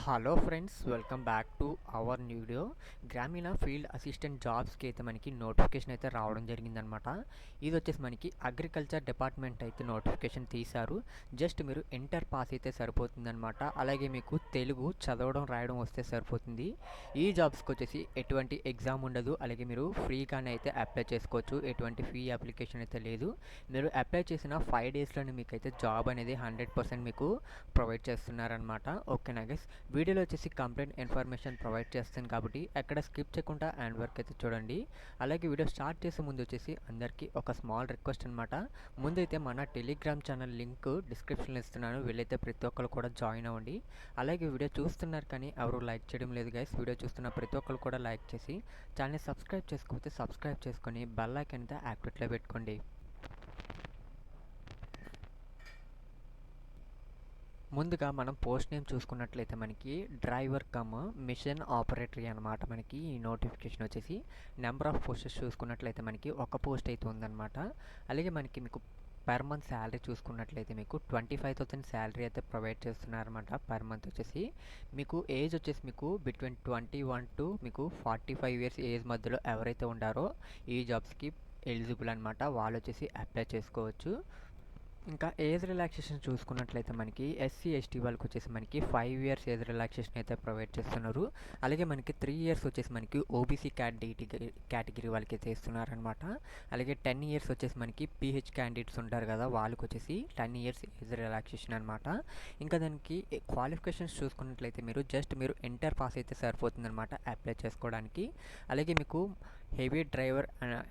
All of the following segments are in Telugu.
Hello friends, welcome back to our new video. గ్రామీణ ఫీల్డ్ అసిస్టెంట్ జాబ్స్కి అయితే మనకి నోటిఫికేషన్ అయితే రావడం జరిగిందనమాట. ఇది వచ్చేసి మనకి అగ్రికల్చర్ డిపార్ట్మెంట్ అయితే నోటిఫికేషన్ తీశారు. జస్ట్ మీరు ఇంటర్ పాస్ అయితే సరిపోతుందనమాట. అలాగే మీకు తెలుగు చదవడం రాయడం వస్తే సరిపోతుంది. ఈ జాబ్స్కి వచ్చేసి ఎటువంటి ఎగ్జామ్ ఉండదు. అలాగే మీరు ఫ్రీగానే అయితే అప్లై చేసుకోవచ్చు. ఎటువంటి ఫీ అప్లికేషన్ అయితే లేదు. మీరు అప్లై చేసిన 5 డేస్లోనే మీకు అయితే జాబ్ అనేది 100% మీకు ప్రొవైడ్ చేస్తున్నారనమాట. ఓకేనా గైస్, వీడియోలో వచ్చేసి కంప్లీట్ ఇన్ఫర్మేషన్ ప్రొవైడ్ చేస్తాను కాబట్టి ఎక్కడ స్కిప్ చేయకుండా అండ్ వర్క్ అయితే చూడండి. అలాగే వీడియో స్టార్ట్ చేసే ముందు వచ్చేసి అందరికీ ఒక స్మాల్ రిక్వెస్ట్ అనమాట. ముందైతే మన టెలిగ్రామ్ ఛానల్ లింక్ డిస్క్రిప్షన్లో ఇస్తున్నాను, వీళ్ళైతే ప్రతి ఒక్కరు కూడా జాయిన్ అవ్వండి. అలాగే వీడియో చూస్తున్నారు కానీ ఎవరు లైక్ చేయడం లేదు గైస్. వీడియో చూస్తున్న ప్రతి ఒక్కరు కూడా లైక్ చేసి ఛానల్ని సబ్స్క్రైబ్ చేసుకోకపోతే సబ్స్క్రైబ్ చేసుకొని బెల్ ఐకాన్ అయితే యాక్టివేట్లో పెట్టుకోండి. ముందుగా మనం పోస్ట్ నేమ్ చూసుకున్నట్లయితే మనకి డ్రైవర్ కమ్ మిషన్ ఆపరేటరీ అనమాట. మనకి ఈ నోటిఫికేషన్ వచ్చేసి నెంబర్ ఆఫ్ పోస్టెస్ చూసుకున్నట్లయితే మనకి ఒక పోస్ట్ అయితే ఉందన్నమాట. అలాగే మనకి మీకు పర్ మంత్ శాలరీ చూసుకున్నట్లయితే మీకు 25,000 శాలరీ అయితే ప్రొవైడ్ చేస్తున్నారన్నమాట. పర్ మంత్ వచ్చేసి మీకు ఏజ్ వచ్చేసి మీకు బిట్వీన్ 21 టు మీకు 45 ఇయర్స్ ఏజ్ మధ్యలో ఎవరైతే ఉండారో ఈ జాబ్స్కి ఎలిజిబుల్ అనమాట. వాళ్ళు వచ్చేసి అప్లై చేసుకోవచ్చు. ఇంకా ఏజ్ రిలాక్సేషన్ చూసుకున్నట్లయితే మనకి ఎస్సీ ఎస్టీ వాళ్ళకి వచ్చేసి మనకి 5 ఇయర్స్ ఏజ్ రిలాక్సేషన్ అయితే ప్రొవైడ్ చేస్తున్నారు. అలాగే మనకి 3 ఇయర్స్ వచ్చేసి మనకి ఓబీసీ కేటగిరీ వాళ్ళకి అయితే ఇస్తున్నారనమాట. అలాగే 10 ఇయర్స్ వచ్చేసి మనకి పీహెచ్ క్యాండిడేట్స్ ఉంటారు కదా, వాళ్ళకి వచ్చేసి 10 ఇయర్స్ ఏజ్ రిలాక్సేషన్ అనమాట. ఇంకా దానికి క్వాలిఫికేషన్స్ చూసుకున్నట్లయితే మీరు ఇంటర్ పాస్ అయితే సరిపోతుందన్నమాట అప్లై చేసుకోవడానికి. అలాగే మీకు హెవీ డ్రైవర్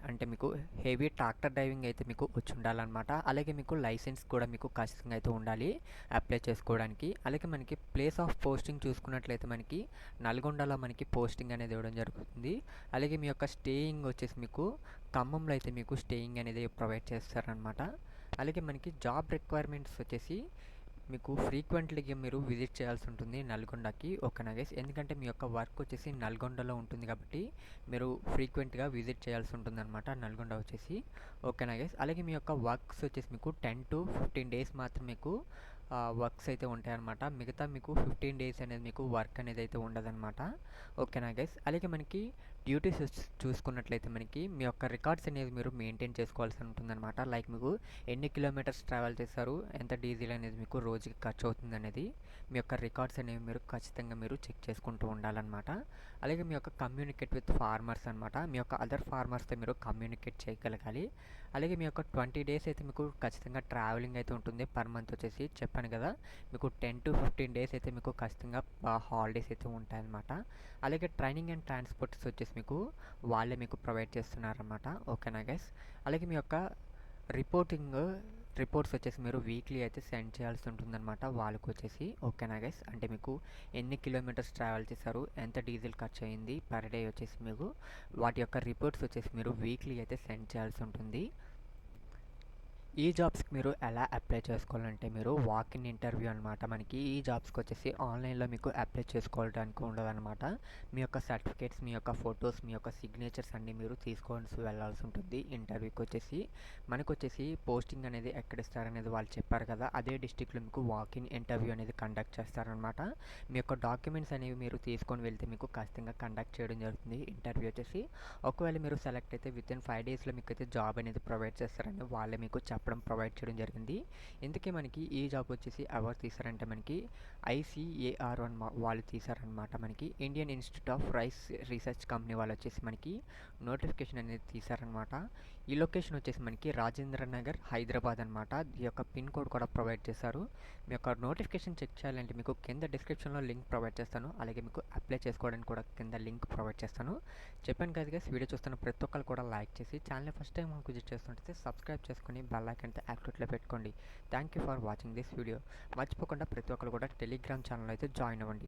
అంటే మీకు హెవీ ట్రాక్టర్ డ్రైవింగ్ అయితే మీకు వచ్చి ఉండాలన్నమాట. అలాగే మీకు లైసెన్స్ కూడా మీకు ఖచ్చితంగా అయితే ఉండాలి అప్లై చేసుకోవడానికి. అలాగే మనకి ప్లేస్ ఆఫ్ పోస్టింగ్ చూసుకున్నట్లయితే మనకి నల్గొండలో మనకి పోస్టింగ్ అనేది ఇవ్వడం జరుగుతుంది. అలాగే మీ యొక్క స్టేయింగ్ వచ్చేసి మీకు ఖమ్మంలో అయితే మీకు స్టేయింగ్ అనేది ప్రొవైడ్ చేస్తారనమాట. అలాగే మనకి జాబ్ రిక్వైర్మెంట్స్ వచ్చేసి మీకు ఫ్రీక్వెంట్లీగా మీరు విజిట్ చేయాల్సి ఉంటుంది నల్గొండకి. ఓకేనా గైస్, ఎందుకంటే మీ యొక్క వర్క్ వచ్చేసి నల్గొండలో ఉంటుంది కాబట్టి మీరు ఫ్రీక్వెంట్గా విజిట్ చేయాల్సి ఉంటుంది అనమాట నల్గొండ వచ్చేసి. ఓకేనా గైస్, అలాగే మీ యొక్క వర్క్స్ వచ్చేసి మీకు 10 to 15 డేస్ మాత్రం మీకు వర్క్స్ అయితే ఉంటాయన్నమాట. మిగతా మీకు 15 డేస్ అనేది మీకు వర్క్ అనేది అయితే ఉండదన్నమాట. ఓకేనా గైస్, అలాగే మనకి డ్యూటీస్ చూసుకున్నట్లయితే మనకి మీ యొక్క రికార్డ్స్ అనేది మీరు మెయింటైన్ చేసుకోవాల్సి ఉంటుందన్నమాట. లైక్ మీకు ఎన్ని కిలోమీటర్స్ ట్రావెల్ చేస్తారు, ఎంత డీజిల్ అనేది మీకు రోజుకి ఖర్చు అవుతుంది అనేది మీ యొక్క రికార్డ్స్ అనేవి మీరు ఖచ్చితంగా మీరు చెక్ చేసుకుంటూ ఉండాలన్నమాట. అలాగే మీ యొక్క కమ్యూనికేట్ విత్ ఫార్మర్స్ అనమాట. మీ యొక్క అదర్ ఫార్మర్స్తో మీరు కమ్యూనికేట్ చేయగలగాలి. అలాగే మీ యొక్క 20 డేస్ అయితే మీకు ఖచ్చితంగా ట్రావెలింగ్ అయితే ఉంటుంది పర్ మంత్ వచ్చేసి. చెప్పాను కదా, మీకు 10 to 15 డేస్ అయితే మీకు ఖచ్చితంగా హాలిడేస్ అయితే ఉంటాయన్నమాట. అలాగే ట్రైనింగ్ అండ్ ట్రాన్స్పోర్ట్స్ వచ్చేసి మీకు వాళ్ళే మీకు ప్రొవైడ్ చేస్తున్నారన్నమాట. ఓకేనా గైస్, అలాగే మీ యొక్క రిపోర్ట్స్ వచ్చేసి మీరు వీక్లీ అయితే సెండ్ చేయాల్సి ఉంటుందన్నమాట వాళ్ళకి వచ్చేసి. ఓకేనా గైస్, అంటే మీకు ఎన్ని కిలోమీటర్స్ ట్రావెల్ చేశారు, ఎంత డీజిల్ ఖర్చు అయింది పర్ డే వచ్చేసి మీకు వాటి యొక్క రిపోర్ట్స్ వచ్చేసి మీరు వీక్లీ అయితే సెండ్ చేయాల్సి ఉంటుంది. ఈ జాబ్స్కి మీరు ఎలా అప్లై చేసుకోవాలంటే మీరు వాక్ ఇన్ ఇంటర్వ్యూ అనమాట. మనకి ఈ జాబ్స్కి వచ్చేసి ఆన్లైన్లో మీకు అప్లై చేసుకోవడానికి ఉండదన్నమాట. మీ యొక్క సర్టిఫికేట్స్, మీ యొక్క ఫొటోస్, మీ యొక్క సిగ్నేచర్స్ అన్నీ మీరు తీసుకొని వెళ్ళాల్సి ఉంటుంది ఇంటర్వ్యూకి వచ్చేసి. మనకు వచ్చేసి పోస్టింగ్ అనేది ఎక్కడ ఇస్తారనేది వాళ్ళు చెప్పారు కదా, అదే డిస్టిక్లో మీకు వాక్ ఇన్ ఇంటర్వ్యూ అనేది కండక్ట్ చేస్తారనమాట. మీ యొక్క డాక్యుమెంట్స్ అనేవి మీరు తీసుకొని వెళ్తే మీకు ఖచ్చితంగా కండక్ట్ చేయడం జరుగుతుంది ఇంటర్వ్యూ వచ్చేసి. ఒకవేళ మీరు సెలెక్ట్ అయితే వితిన్ 5 డేస్లో మీకు అయితే జాబ్ అనేది ప్రొవైడ్ చేస్తారని వాళ్ళే మీకు చెప్పడం ప్రొవైడ్ చేయడం జరిగింది. ఇందుకే మనకి ఈ జాబ్ వచ్చేసి ఎవరు తీసారంటే మనకి ICAR వాళ్ళు తీసారనమాట. మనకి Indian institute of rice research company వాళ్ళు వచ్చేసి మనకి నోటిఫికేషన్ అనేది తీసారనమాట. ఈ లొకేషన్ వచ్చేసి మనకి రాజేంద్ర నగర్, హైదరాబాద్ అనమాట. ఈ యొక్క పిన్ కోడ్ కూడా ప్రొవైడ్ చేశారు. మీ యొక్క నోటిఫికేషన్ చెక్ చేయాలంటే మీకు కింద డిస్క్రిప్షన్లో లింక్ ప్రొవైడ్ చేస్తాను. అలాగే మీకు అప్లై చేసుకోవడానికి కూడా కింద లింక్ ప్రొవైడ్ చేస్తాను. చెప్పాను కదా గైస్, వీడియో చూస్తున్న ప్రతి ఒక్కరు కూడా లైక్ చేసి ఛానల్ని ఫస్ట్ టైం విజిట్ చేస్తుంటే సబ్స్క్రైబ్ చేసుకొని బెల్ ఐకాన్ అయితే యాక్టివేట్లో పెట్టుకోండి. Thank you for watching this video. మర్చిపోకుండా ప్రతి ఒక్కరు కూడా టెలిగ్రామ్ ఛానల్ అయితే జాయిన్ అవ్వండి.